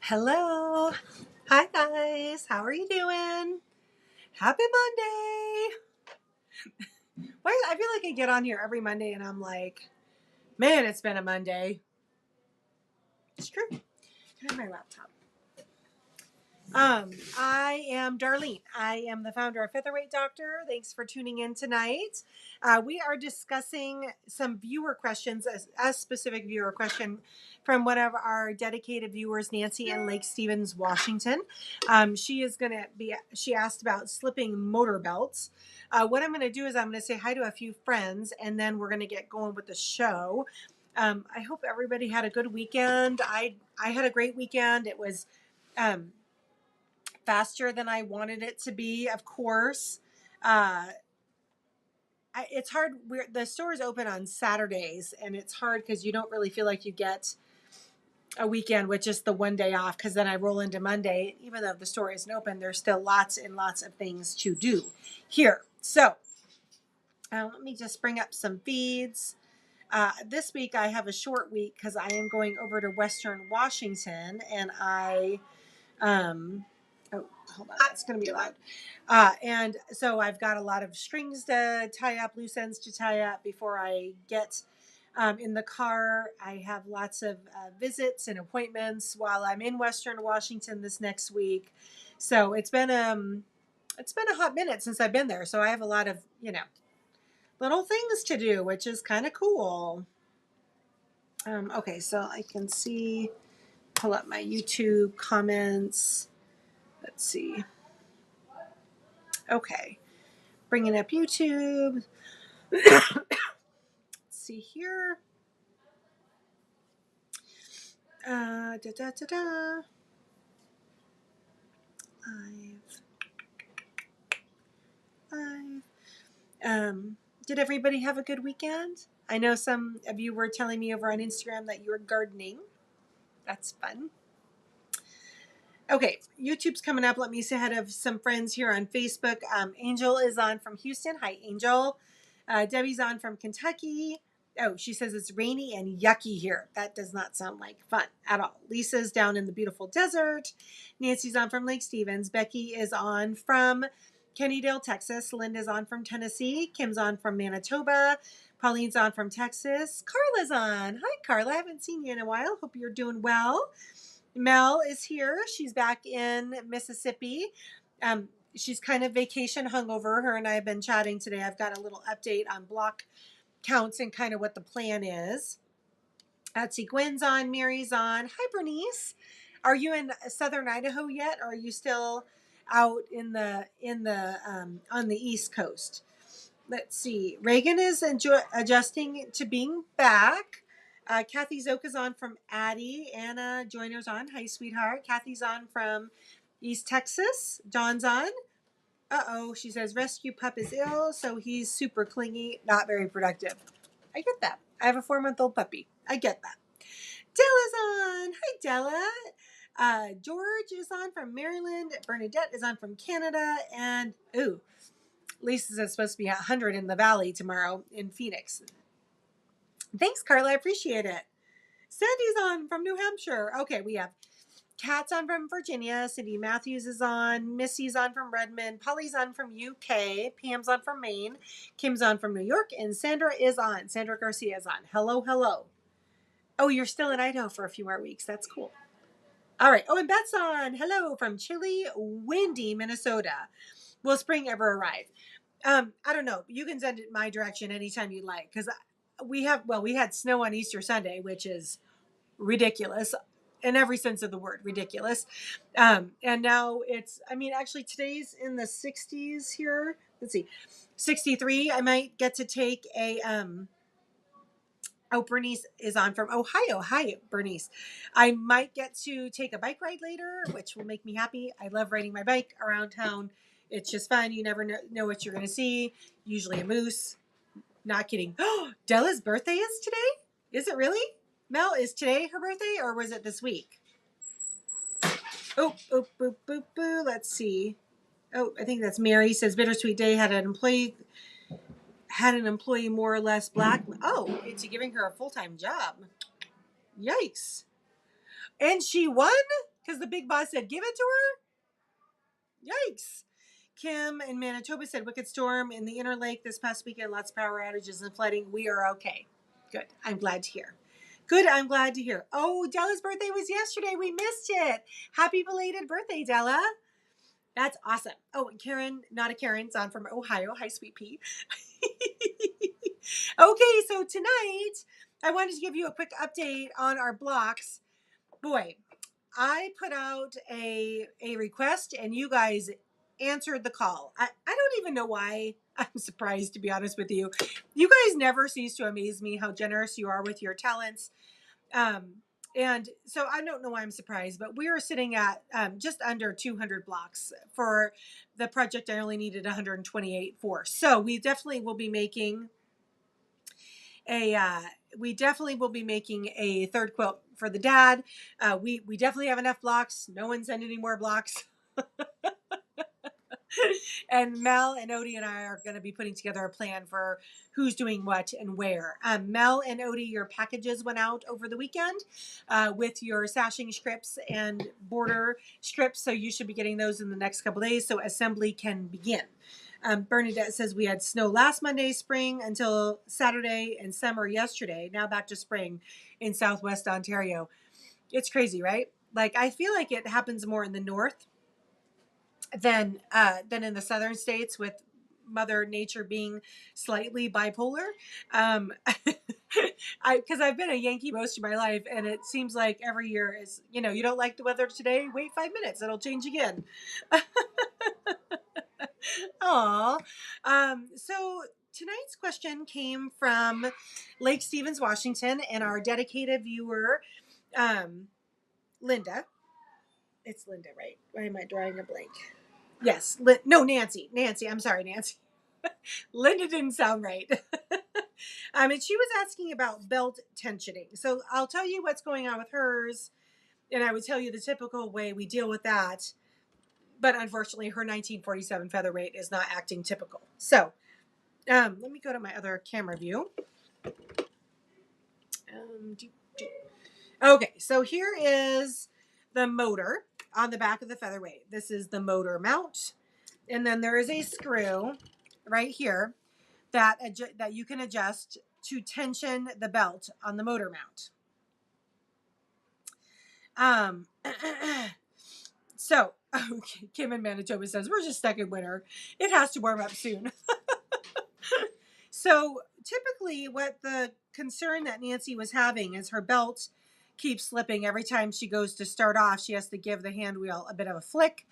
Hello. Hi, guys. How are you doing? Happy Monday. Why I feel like I get on here every Monday and I'm like, man, it's been a Monday. It's true. Can I have my laptop? I am Darlene. I am the founder of Featherweight Doctor. Thanks for tuning in tonight. We are discussing some viewer questions, a specific viewer question from one of our dedicated viewers, Nancy in Lake Stevens, Washington. She asked about slipping motor belts. What I'm going to do is I'm going to say hi to a few friends, and then we're going to get going with the show. I hope everybody had a good weekend. I had a great weekend. It was faster than I wanted it to be, of course. It's hard. The store is open on Saturdays, and it's hard because you don't really feel like you get a weekend with just the one day off, because then I roll into Monday. Even though the store isn't open, there's still lots and lots of things to do here. So let me just bring up some feeds. This week I have a short week because I am going over to Western Washington, and oh, hold on, it's going to be loud. And so I've got a lot of strings to tie up, loose ends to tie up before I get in the car. I have lots of visits and appointments while I'm in Western Washington this next week. So it's been a hot minute since I've been there. So I have a lot of, little things to do, which is kind of cool. Okay, so I can pull up my YouTube comments. Let's see. Okay, bringing up YouTube. Let's see here. Live. Did everybody have a good weekend? I know some of you were telling me over on Instagram that you were gardening. That's fun. Okay, YouTube's coming up. Let me say hi to some friends here on Facebook. Angel is on from Houston. Hi, Angel. Debbie's on from Kentucky. Oh, she says it's rainy and yucky here. That does not sound like fun at all. Lisa's down in the beautiful desert. Nancy's on from Lake Stevens. Becky is on from Kennydale, Texas. Linda's on from Tennessee. Kim's on from Manitoba. Pauline's on from Texas. Carla's on. Hi, Carla. I haven't seen you in a while. Hope you're doing well. Mel is here. She's back in Mississippi. She's kind of vacation hungover. Her and I have been chatting today. I've got a little update on block counts and kind of what the plan is. Let's see. Gwen's on. Mary's on. Hi, Bernice. Are you in southern Idaho yet, or are you still out on the East Coast? Let's see. Reagan is adjusting to being back. Kathy Zoka's on from Addie. Anna Joyner's on. Hi, sweetheart. Kathy's on from East Texas. Dawn's on. Uh-oh, she says rescue pup is ill, so he's super clingy, not very productive. I get that. I have a 4-month-old puppy. I get that. Della's on. Hi, Della. George is on from Maryland. Bernadette is on from Canada. And, Lisa's supposed to be 100 in the valley tomorrow in Phoenix. Thanks, Carla. I appreciate it. Sandy's on from New Hampshire. Okay, we have Kat's on from Virginia. Cindy Matthews is on. Missy's on from Redmond. Polly's on from UK. Pam's on from Maine. Kim's on from New York. And Sandra is on. Sandra Garcia is on. Hello, hello. Oh, you're still in Idaho for a few more weeks. That's cool. All right. Oh, and Beth's on. Hello from chilly, windy Minnesota. Will spring ever arrive? I don't know. You can send it my direction anytime you like, because we had snow on Easter Sunday, which is ridiculous in every sense of the word, ridiculous. And now actually today's in the 60s here. Let's see, 63. I might get to take a, Bernice is on from Ohio. Hi, Bernice. I might get to take a bike ride later, which will make me happy. I love riding my bike around town. It's just fun. You never know what you're going to see. Usually a moose. Not kidding. Oh, Della's birthday is today? Is it really? Mel, is today her birthday or was it this week? Oh, boo, boo, boo. Let's see. Oh, I think that's Mary. Says bittersweet day had an employee more or less black. Oh, it's giving her a full-time job. Yikes. And she won? because the big boss said, give it to her? Yikes. Kim in Manitoba said, wicked storm in the Interlake this past weekend, lots of power outages and flooding. We are okay. Good. I'm glad to hear. Good. I'm glad to hear. Oh, Della's birthday was yesterday. We missed it. Happy belated birthday, Della. That's awesome. Oh, and Karen, not a Karen, it's on from Ohio. Hi, sweet pea. Okay, so tonight I wanted to give you a quick update on our blocks. Boy, I put out a request and you guys answered the call. I don't even know why. I'm surprised, to be honest with you. You guys never cease to amaze me how generous you are with your talents. And so I don't know why I'm surprised, but we are sitting at just under 200 blocks for the project. I only needed 128 for. So we definitely will be making a third quilt for the dad. We definitely have enough blocks. No one sent any more blocks. And Mel and Odie and I are going to be putting together a plan for who's doing what and where. Mel and Odie, your packages went out over the weekend with your sashing scripts and border scripts. So you should be getting those in the next couple days so assembly can begin. Bernadette says we had snow last Monday, spring until Saturday, and summer yesterday. Now back to spring in Southwest Ontario. It's crazy, right? Like, I feel like it happens more in the north than in the southern states, with Mother Nature being slightly bipolar. Because I've been a Yankee most of my life, and it seems like every year is, you don't like the weather today, wait 5 minutes, it'll change again. Aw. So tonight's question came from Lake Stevens, Washington, and our dedicated viewer, Linda. It's Linda, right? Why am I drawing a blank? Yes. Nancy. Nancy. I'm sorry, Nancy. Linda didn't sound right. And she was asking about belt tensioning. So I'll tell you what's going on with hers, and I would tell you the typical way we deal with that. But unfortunately, her 1947 Featherweight is not acting typical. So let me go to my other camera view. Okay, so here is the motor on the back of the Featherweight. This is the motor mount. And then there is a screw right here that you can adjust to tension the belt on the motor mount. So, Kim in Manitoba says, we're just stuck in winter. It has to warm up soon. So typically what the concern that Nancy was having is her belt keeps slipping. Every time she goes to start off, she has to give the hand wheel a bit of a flick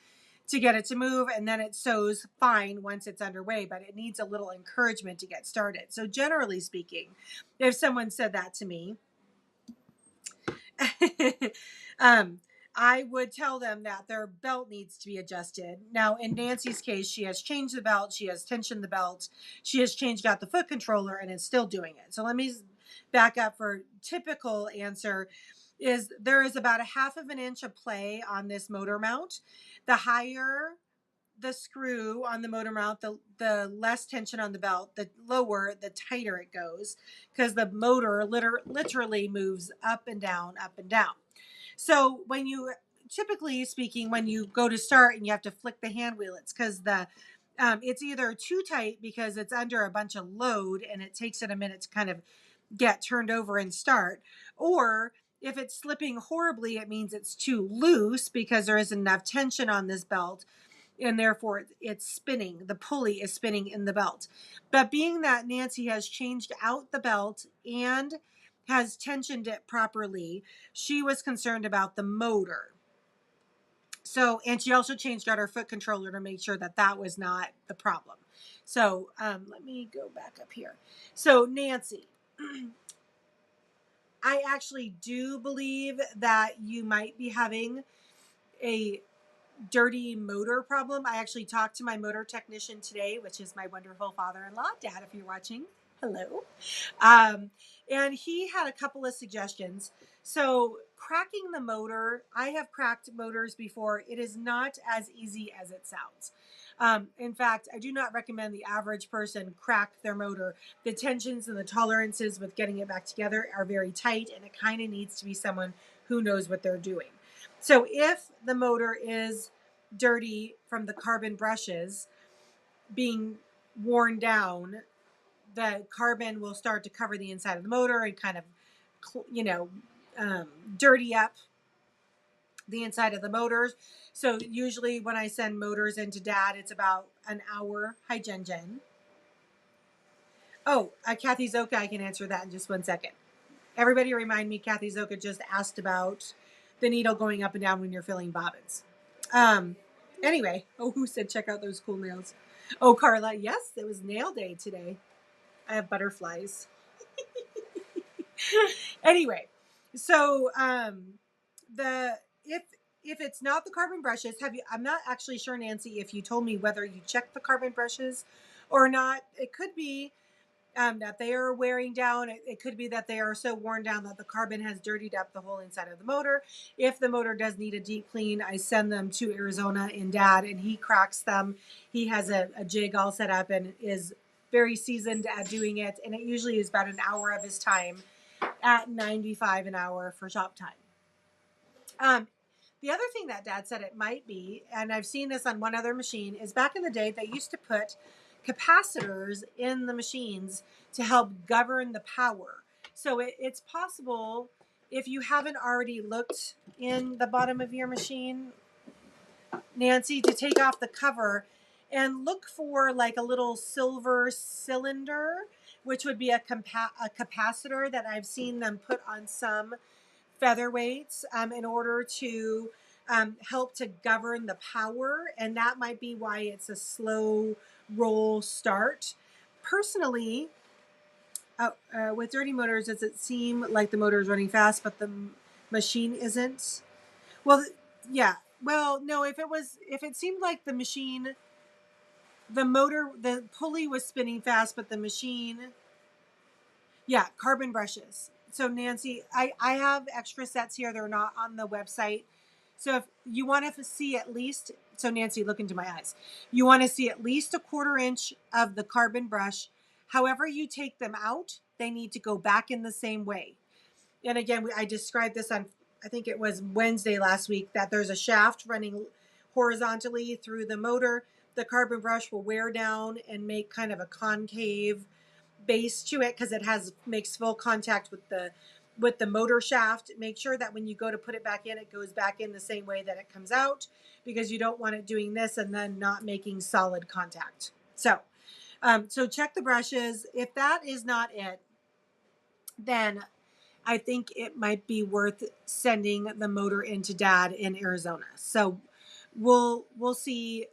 to get it to move, and then it sews fine once it's underway, but it needs a little encouragement to get started. So generally speaking, if someone said that to me, I would tell them that their belt needs to be adjusted. Now, in Nancy's case, she has changed the belt, she has tensioned the belt, she has changed out the foot controller, and is still doing it. So let me back up. For typical answer is there is about 1/2 inch of play on this motor mount. The higher the screw on the motor mount, the less tension on the belt. The lower, the tighter it goes, because the motor literally moves up and down, up and down. So when you, typically speaking, when you go to start and you have to flick the hand wheel, it's because it's either too tight because it's under a bunch of load and it takes it a minute to kind of get turned over and start, or if it's slipping horribly, it means it's too loose because there isn't enough tension on this belt, and therefore it's spinning. The pulley is spinning in the belt. But being that Nancy has changed out the belt and has tensioned it properly, she was concerned about the motor. So, and she also changed out her foot controller to make sure that that was not the problem. So let me go back up here. So Nancy, I actually do believe that you might be having a dirty motor problem. I actually talked to my motor technician today, which is my wonderful father-in-law. Dad, if you're watching, hello. And he had a couple of suggestions. So cracking the motor, I have cracked motors before. It is not as easy as it sounds. In fact, I do not recommend the average person crack their motor. The tensions and the tolerances with getting it back together are very tight, and it kind of needs to be someone who knows what they're doing. So if the motor is dirty from the carbon brushes being worn down, the carbon will start to cover the inside of the motor and kind of, you know, dirty up the inside of the motors. So usually when I send motors into Dad, it's about an hour. Hi, Jen Jen. Oh, Kathy Zoka, I can answer that in just 1 second. Everybody remind me, Kathy Zoka just asked about the needle going up and down when you're filling bobbins. Anyway, who said check out those cool nails? Oh, Carla, yes, it was nail day today. I have butterflies. Anyway, so the if it's not the carbon brushes, have you? I'm not actually sure, Nancy, if you told me whether you checked the carbon brushes or not. It could be that they are wearing down. It could be that they are so worn down that the carbon has dirtied up the whole inside of the motor. If the motor does need a deep clean, I send them to Arizona in Dad, and he cracks them. He has a jig all set up and is very seasoned at doing it, and it usually is about an hour of his time at 95 an hour for shop time. The other thing that Dad said it might be, and I've seen this on one other machine, is back in the day they used to put capacitors in the machines to help govern the power. So it's possible, if you haven't already looked in the bottom of your machine, Nancy, to take off the cover and look for like a little silver cylinder, which would be a capacitor that I've seen them put on some featherweights in order to help to govern the power. And that might be why it's a slow roll start. Personally, with dirty motors, does it seem like the motor is running fast, but the machine isn't? Well, yeah. Well, no, if it seemed like the machine, the pulley was spinning fast, but the machine, yeah, carbon brushes. So Nancy, I have extra sets here. They're not on the website. So if you want to see at least, so Nancy, look into my eyes. You want to see at least a 1/4 inch of the carbon brush. However you take them out, they need to go back in the same way. And again, I described this on, I think it was Wednesday last week, that there's a shaft running horizontally through the motor. The carbon brush will wear down and make kind of a concave base to it because it makes full contact with the motor shaft. Make sure that when you go to put it back in, it goes back in the same way that it comes out, because you don't want it doing this and then not making solid contact. So check the brushes. If that is not it, then I think it might be worth sending the motor into Dad in Arizona. So we'll see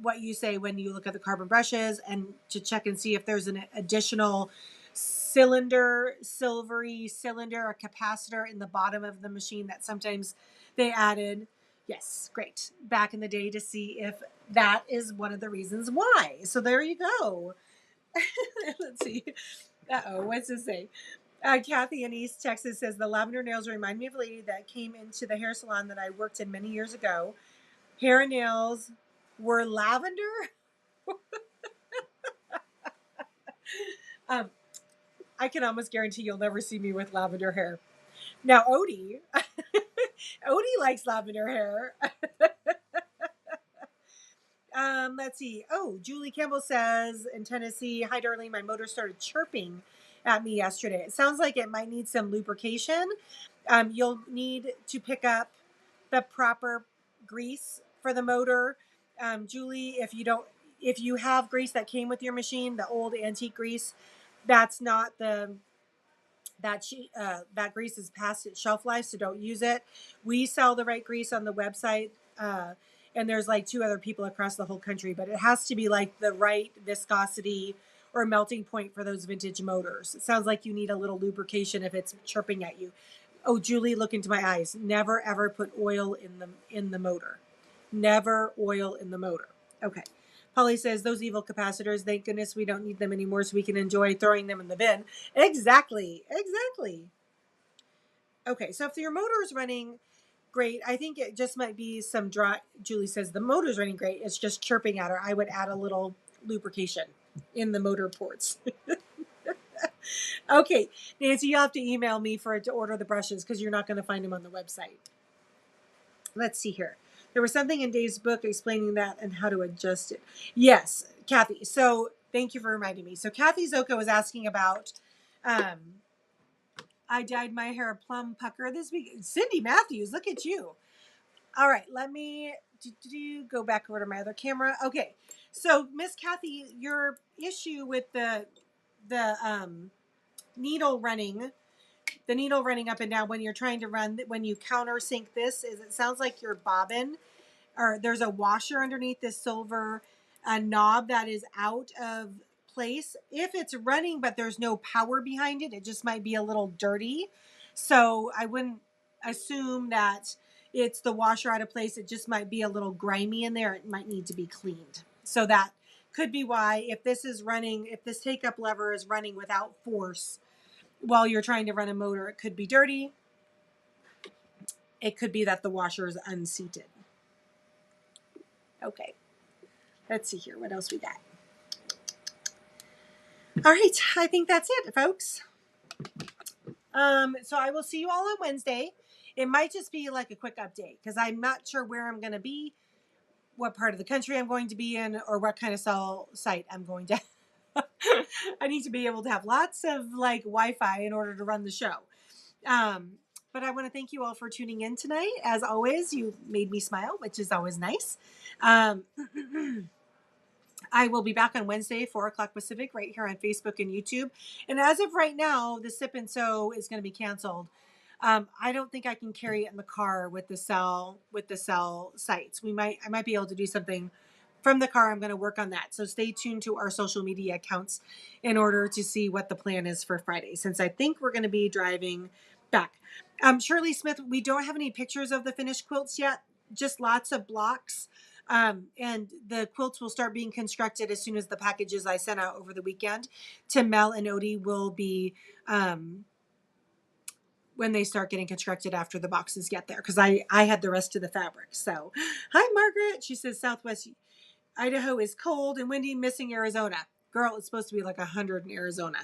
what you say when you look at the carbon brushes, and to check and see if there's an additional silvery cylinder or capacitor in the bottom of the machine that sometimes they added. Yes, great. Back in the day, to see if that is one of the reasons why. So there you go. Let's see. What's this say? Kathy in East Texas says the lavender nails remind me of a lady that came into the hair salon that I worked in many years ago. Hair and nails were lavender. I can almost guarantee you'll never see me with lavender hair. Now, Odie, Odie likes lavender hair. Let's see. Oh, Julie Campbell says in Tennessee, hi, Darlene, my motor started chirping at me yesterday. It sounds like it might need some lubrication. You'll need to pick up the proper grease for the motor. Julie, if you have grease that came with your machine, the old antique grease, that's not that grease is past its shelf life, so don't use it. We sell the right grease on the website, and there's like 2 other people across the whole country, but it has to be like the right viscosity or melting point for those vintage motors. It sounds like you need a little lubrication if it's chirping at you. Oh, Julie, look into my eyes. Never ever put oil in the motor. Never oil in the motor. Okay. Polly says, those evil capacitors, thank goodness we don't need them anymore, so we can enjoy throwing them in the bin. Exactly. Okay, so if your motor is running great, I think it just might be some dry. Julie says, the motor's running great. It's just chirping at her. I would add a little lubrication in the motor ports. Okay, Nancy, you'll have to email me to order the brushes, because you're not going to find them on the website. Let's see here. There was something in Dave's book explaining that and how to adjust it. Yes, Kathy. So thank you for reminding me. So Kathy Zoka was asking about, I dyed my hair a plum pucker this week. Cindy Matthews, look at you. All right, let me go back over to my other camera. Okay, so Miss Kathy, your issue with the needle running, up and down when you're trying to run, when you countersink this, is it sounds like your bobbin, or there's a washer underneath this silver knob that is out of place. If it's running but there's no power behind it, it just might be a little dirty. So I wouldn't assume that it's the washer out of place. It just might be a little grimy in there. It might need to be cleaned. So that could be why, if this is running, if this take up lever is running without force while you're trying to run a motor, it could be dirty. It could be that the washer is unseated. Okay, let's see here. What else we got? All right, I think that's it, folks. So I will see you all on Wednesday. It might just be like a quick update because I'm not sure where I'm going to be, what part of the country I'm going to be in, or what kind of cell site I'm going to. I need to be able to have lots of like Wi-Fi in order to run the show. But I want to thank you all for tuning in tonight. As always, you made me smile, which is always nice. I will be back on Wednesday, 4 o'clock Pacific, right here on Facebook and YouTube. And as of right now, the Sip and Sew is going to be canceled. I don't think I can carry it in the car with the cell sites. I might be able to do something from the car. I'm going to work on that. So stay tuned to our social media accounts in order to see what the plan is for Friday, since I think we're going to be driving back. Shirley Smith, we don't have any pictures of the finished quilts yet, just lots of blocks. And the quilts will start being constructed as soon as the packages I sent out over the weekend to Mel and Odie will be when they start getting constructed after the boxes get there, because I had the rest of the fabric. So hi Margaret, she says Southwest Idaho is cold and windy, missing Arizona. Girl, it's supposed to be like 100 in Arizona.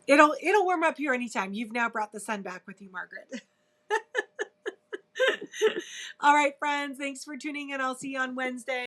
It'll warm up here anytime. You've now brought the sun back with you, Margaret. All right, friends, thanks for tuning in. I'll see you on Wednesday.